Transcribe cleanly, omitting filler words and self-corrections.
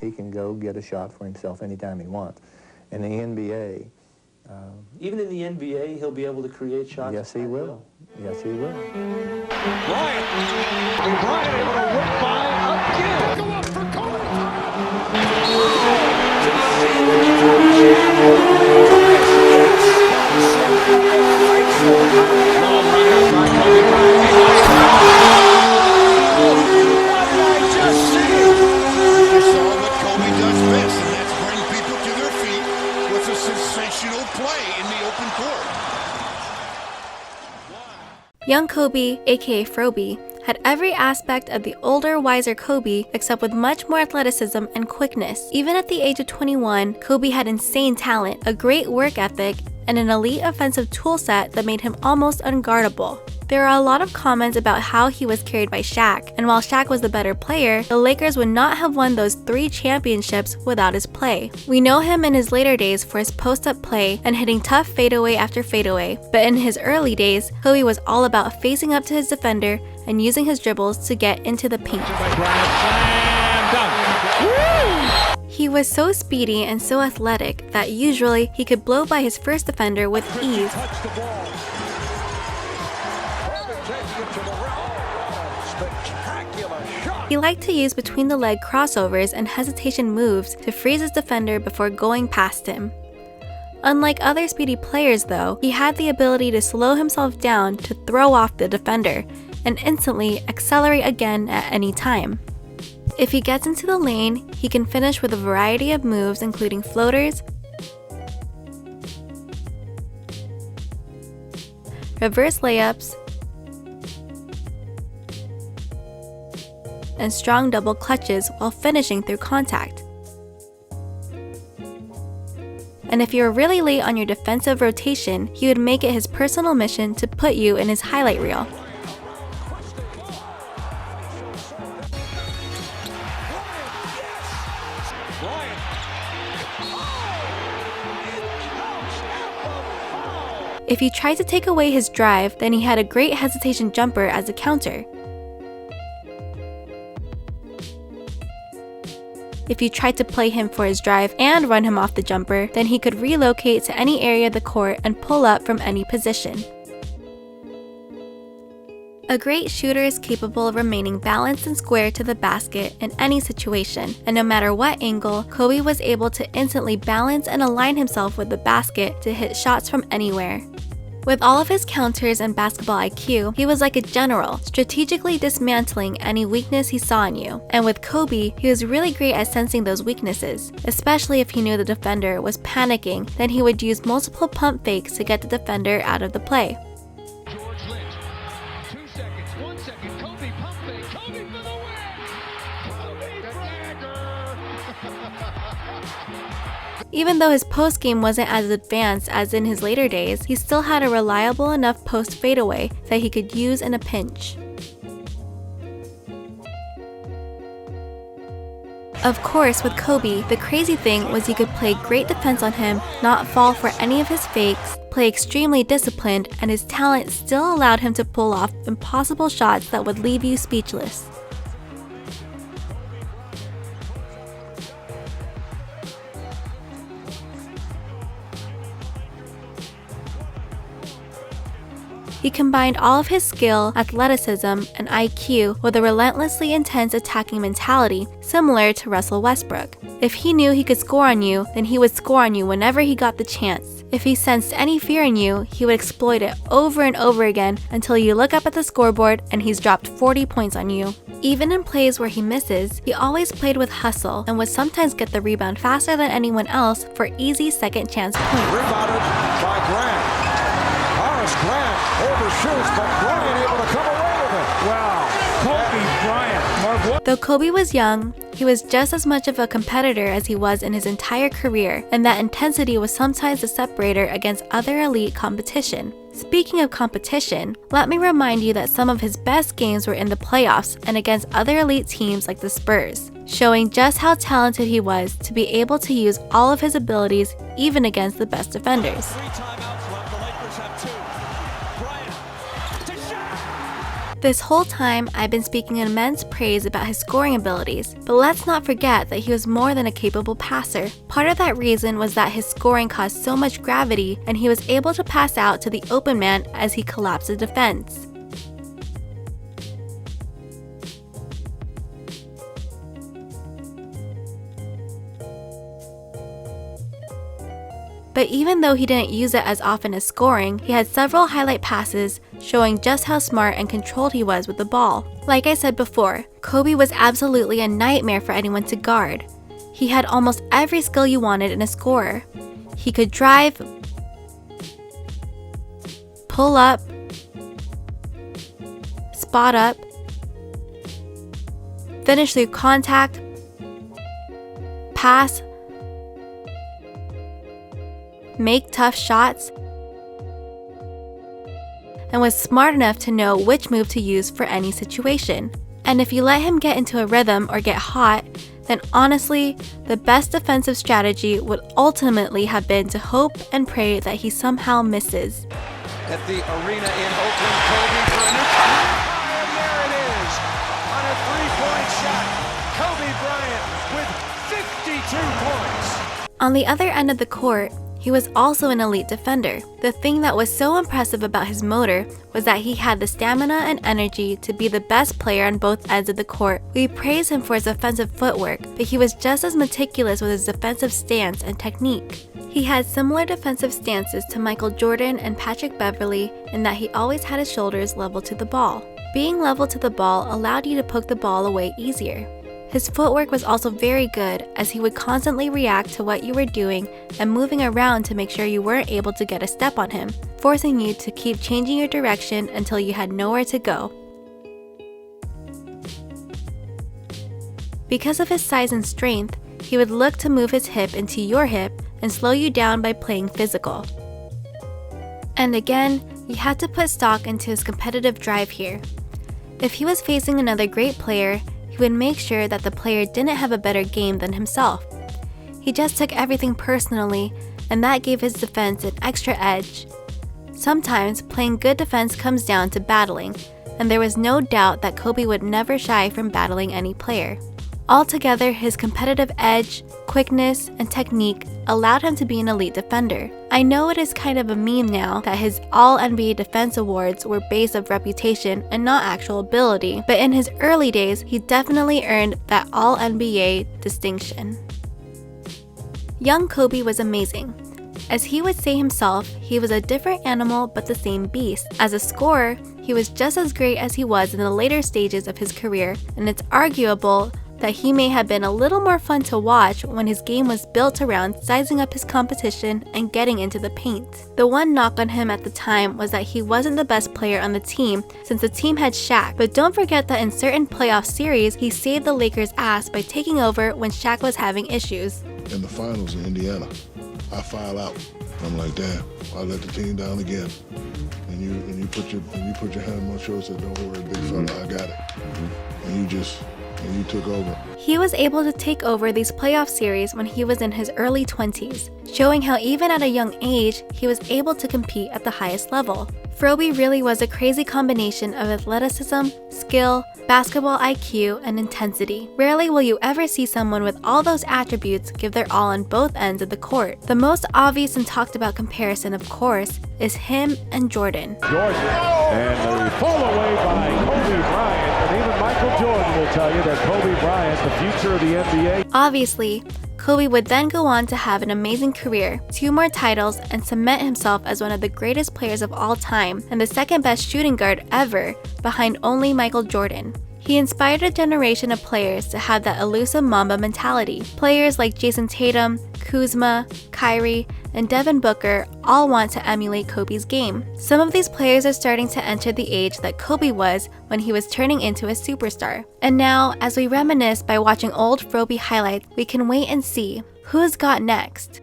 he can go get a shot for himself anytime he wants. In the NBA... even in the NBA, he'll be able to create shots? Yes, he will. Yes, he will. Bryant able to whip by again. Go up for Kobe. Young Kobe, aka Frobe, had every aspect of the older, wiser Kobe, except with much more athleticism and quickness. Even at the age of 21, Kobe had insane talent, a great work ethic, and an elite offensive toolset that made him almost unguardable. There are a lot of comments about how he was carried by Shaq, and while Shaq was the better player, the Lakers would not have won those 3 championships without his play. We know him in his later days for his post-up play and hitting tough fadeaway after fadeaway, but in his early days, Kobe was all about facing up to his defender and using his dribbles to get into the paint. He was so speedy and so athletic that usually he could blow by his first defender with ease. He liked to use between the leg crossovers and hesitation moves to freeze his defender before going past him. Unlike other speedy players though, he had the ability to slow himself down to throw off the defender and instantly accelerate again at any time. If he gets into the lane, he can finish with a variety of moves including floaters, reverse layups, and strong double clutches while finishing through contact. And if you were really late on your defensive rotation, he would make it his personal mission to put you in his highlight reel. If you tried to take away his drive, then he had a great hesitation jumper as a counter. If you tried to play him for his drive and run him off the jumper, then he could relocate to any area of the court and pull up from any position. A great shooter is capable of remaining balanced and square to the basket in any situation, and no matter what angle, Kobe was able to instantly balance and align himself with the basket to hit shots from anywhere. With all of his counters and basketball IQ, he was like a general, strategically dismantling any weakness he saw in you. And with Kobe, he was really great at sensing those weaknesses, especially if he knew the defender was panicking, then he would use multiple pump fakes to get the defender out of the play. Even though his post game wasn't as advanced as in his later days, he still had a reliable enough post fadeaway that he could use in a pinch. Of course, with Kobe, the crazy thing was he could play great defense on him, not fall for any of his fakes, play extremely disciplined, and his talent still allowed him to pull off impossible shots that would leave you speechless. He combined all of his skill, athleticism, and IQ with a relentlessly intense attacking mentality, similar to Russell Westbrook. If he knew he could score on you, then he would score on you whenever he got the chance. If he sensed any fear in you, he would exploit it over and over again until you look up at the scoreboard and he's dropped 40 points on you. Even in plays where he misses, he always played with hustle and would sometimes get the rebound faster than anyone else for easy second chance points. Rebounded by Grant. Grant overshoots, but Bryant able to come away with it. Wow, Kobe Bryant. Though Kobe was young, he was just as much of a competitor as he was in his entire career, and that intensity was sometimes a separator against other elite competition. Speaking of competition, let me remind you that some of his best games were in the playoffs and against other elite teams like the Spurs, showing just how talented he was to be able to use all of his abilities even against the best defenders. This whole time, I've been speaking immense praise about his scoring abilities, but let's not forget that he was more than a capable passer. Part of that reason was that his scoring caused so much gravity, and he was able to pass out to the open man as he collapsed the defense. But even though he didn't use it as often as scoring, he had several highlight passes showing just how smart and controlled he was with the ball. Like I said before, Kobe was absolutely a nightmare for anyone to guard. He had almost every skill you wanted in a scorer. He could drive, pull up, spot up, finish through contact, pass, make tough shots, and was smart enough to know which move to use for any situation. And if you let him get into a rhythm or get hot, then honestly, the best defensive strategy would ultimately have been to hope and pray that he somehow misses. At the arena in Oakland, Kobe for a new and there it is! On a three-point shot, Kobe Bryant with 52 points! On the other end of the court, he was also an elite defender. The thing that was so impressive about his motor was that he had the stamina and energy to be the best player on both ends of the court. We praise him for his offensive footwork, but he was just as meticulous with his defensive stance and technique. He had similar defensive stances to Michael Jordan and Patrick Beverley in that he always had his shoulders level to the ball. Being level to the ball allowed you to poke the ball away easier. His footwork was also very good, as he would constantly react to what you were doing and moving around to make sure you weren't able to get a step on him, forcing you to keep changing your direction until you had nowhere to go. Because of his size and strength, he would look to move his hip into your hip and slow you down by playing physical. And again, you had to put stock into his competitive drive here. If he was facing another great player, he would make sure that the player didn't have a better game than himself. He just took everything personally, and that gave his defense an extra edge. Sometimes, playing good defense comes down to battling, and there was no doubt that Kobe would never shy from battling any player. Altogether, his competitive edge, quickness, and technique allowed him to be an elite defender. I know it is kind of a meme now that his All-NBA defense awards were based on reputation and not actual ability, but in his early days, he definitely earned that All-NBA distinction. Young Kobe was amazing. As he would say himself, he was a different animal but the same beast. As a scorer, he was just as great as he was in the later stages of his career, and it's arguable that he may have been a little more fun to watch when his game was built around sizing up his competition and getting into the paint. The one knock on him at the time was that he wasn't the best player on the team since the team had Shaq, but don't forget that in certain playoff series, he saved the Lakers' ass by taking over when Shaq was having issues. In the finals in Indiana, I foul out. I'm like, damn, I let the team down again. And you put your hand on my shoulder and said, don't worry, big fella, I got it. And you took over. He was able to take over these playoff series when he was in his early 20s, showing how even at a young age, he was able to compete at the highest level. Frobe really was a crazy combination of athleticism, skill, basketball IQ, and intensity. Rarely will you ever see someone with all those attributes give their all on both ends of the court. The most obvious and talked about comparison, of course, is him and Jordan. And the fall away by Kobe Bryant. And even Michael Jordan will tell you that Kobe Bryant, the future of the NBA. Obviously, Kobe would then go on to have an amazing career, 2 more titles, and cement himself as one of the greatest players of all time and the second best shooting guard ever, behind only Michael Jordan. He inspired a generation of players to have that elusive Mamba mentality. Players like Jason Tatum, Kuzma, Kyrie, and Devin Booker all want to emulate Kobe's game. Some of these players are starting to enter the age that Kobe was when he was turning into a superstar. And now, as we reminisce by watching old Frobe highlights, we can wait and see who's got next.